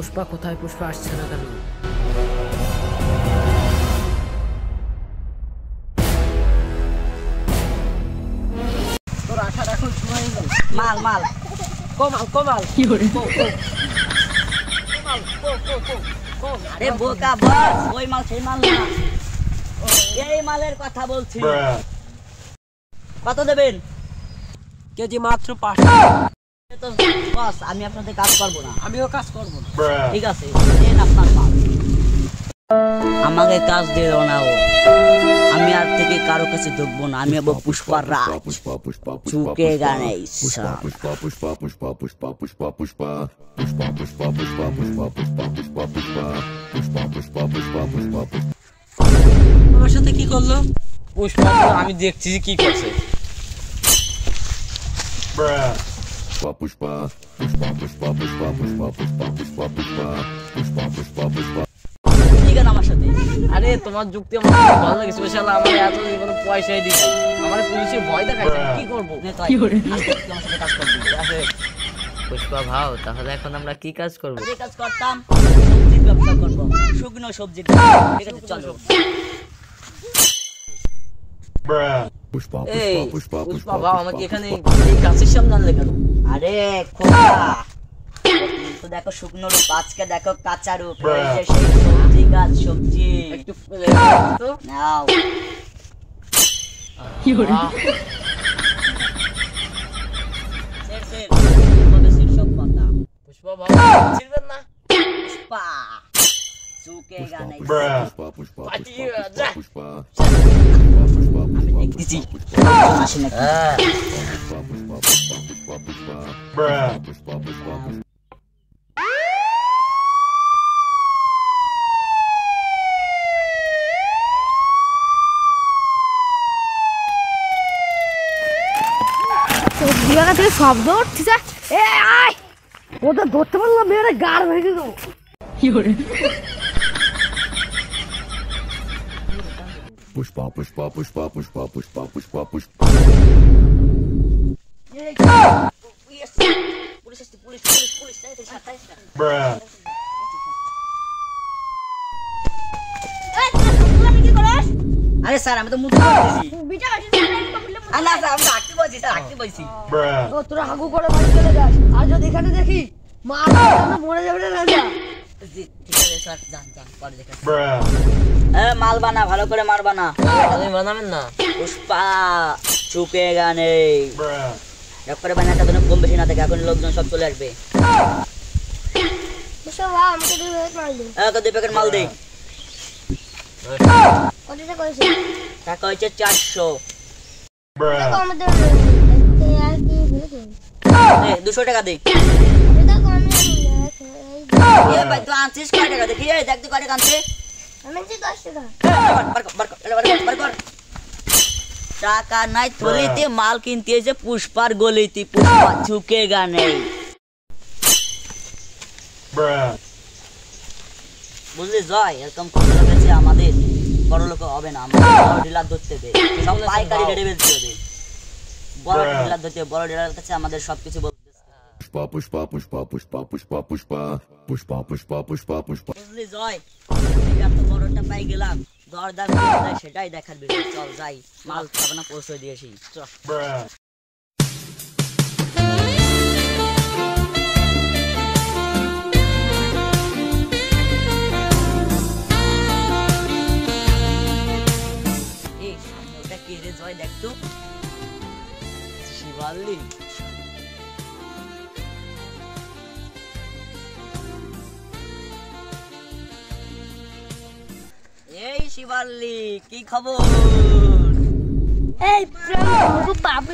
পুষ্পা কোথায়? পুষ্পা আসছে না কেন? তোর আঠার এখন সময় হলো। মাল মাল কমাল কমাল কি করে আরে বোকা বস, ওই মাল সেই মাল না, এই মালের কথা বলছি। কত দেবেন? কেজি মাত্র 5। তো বস আমি আপনাদের কাজ করব না। আমিও কাজ করব না। ঠিক আছে, দেন আপনার মাল। আমাকে কাজ দিয়ে দাও না, আমি আর থেকে কারো কাছে দেখবো না। আমি হবো পুষ্পার রাজ, চুকে গানে আমার সাথে কি করলো? পুষ্পা আমি দেখছি কি করছে। আমার সাথে আরে তোমার যুক্তি আমার ভালো লাগে, স্পেশাল আমার এত জীবনে পয়সাই দিই, আমার পুলিশে ভয় দেখাইছে, কি করব? কি করে আমার সাথে কাজ করবি? আছে পুষ্পা ভাও, তাহলে এখন আমরা কি কাজ করব? যে কাজ করতাম সবজির ব্যবসা করব, শুকনো সবজির। ঠিক আছে চলো। এই পুষ্পা ভাও আমাকে এখানে এই গাছের সামনে আনলে কেন? আরে খোকা, তো দেখো শুকনো রূপ, আজকে দেখো কাঁচা রূপ, এই যে সেই সবজি গাছ, সবজি একটু তো নাও। কি করে? স্যার স্যার তবে স্যার সব কথা পুষ্পা ভাও ছিড়বেন না। পুষ্পা চুকে গানে পাঠিয়ে যা। আমি দেখতেছি আসে নাকি। জায়গা থেকে শব্দ উঠছে, ওদের ধরতে পারলাম, মেয়েরা গাড় ভেঙে দেবো। কি করে? Pushpa, pushpa, pushpa, pushpa, pushpa, pushpa, pushpa. Police আসছে, পুলিশ পুলিশ পুলিশ। আরে স্যার আমি তো মুখ করতেছি। না স্যার আমি হাঁটতে বলছি, স্যার হাঁটতে বলছি। তোরা হাগু করে বাড়ি চলে যাস, আর যদি এখানে দেখি মা মরে যাবে না। ঠিক আছে স্যার, যান যান, পরে দেখে। মাল বানা, ভালো করে মার বানা। আপনি বানাবেন না? পুষ্পা চুকে গানে করে বানাতে যেন কম বেশি না থাকে, এখন লোকজন সব চলে আসবে। আমাকে 2 প্যাকেট মাল দে। 2 প্যাকেট মাল দে। কতটা করেছে? টাকা হচ্ছে 400। আমাদের 200 টাকা দে। ভাই তুই আনছিস কয় টাকা? দেখি দেখ তুই কয় টাকা আনছে। টাকা নাই থলিতে, মাল কিনতে এসে পুষ্পার গলিতে, পুষ্পা ঝুঁকে গানে। বুঝলি জয়, এরকম আমাদের বড় লোক হবে না, আমাদের বড় ডিলার ধরতে হবে, সব পাইকারি রেটে বেচতে হবে। বড় ডিলার ধরতে হবে, বড় ডিলার কাছে আমাদের সবকিছু বলতে। Pushpa, pushpa, pushpa, pushpa, pushpa, pushpa, pushpa, pushpa, pushpa, pushpa. বুঝলি জয়, এটা তো বড়টা পাই গেলাম, দরদাম কি হয় সেটাই দেখার বিষয়। চল যাই, মাল খাবানা পৌঁছে দিয়েছি। চল। এই সামনে ওটা কে রে জয়, দেখ তো। শিবাল্লি। এই শিবাল্লি, কি খবর? এই বাবু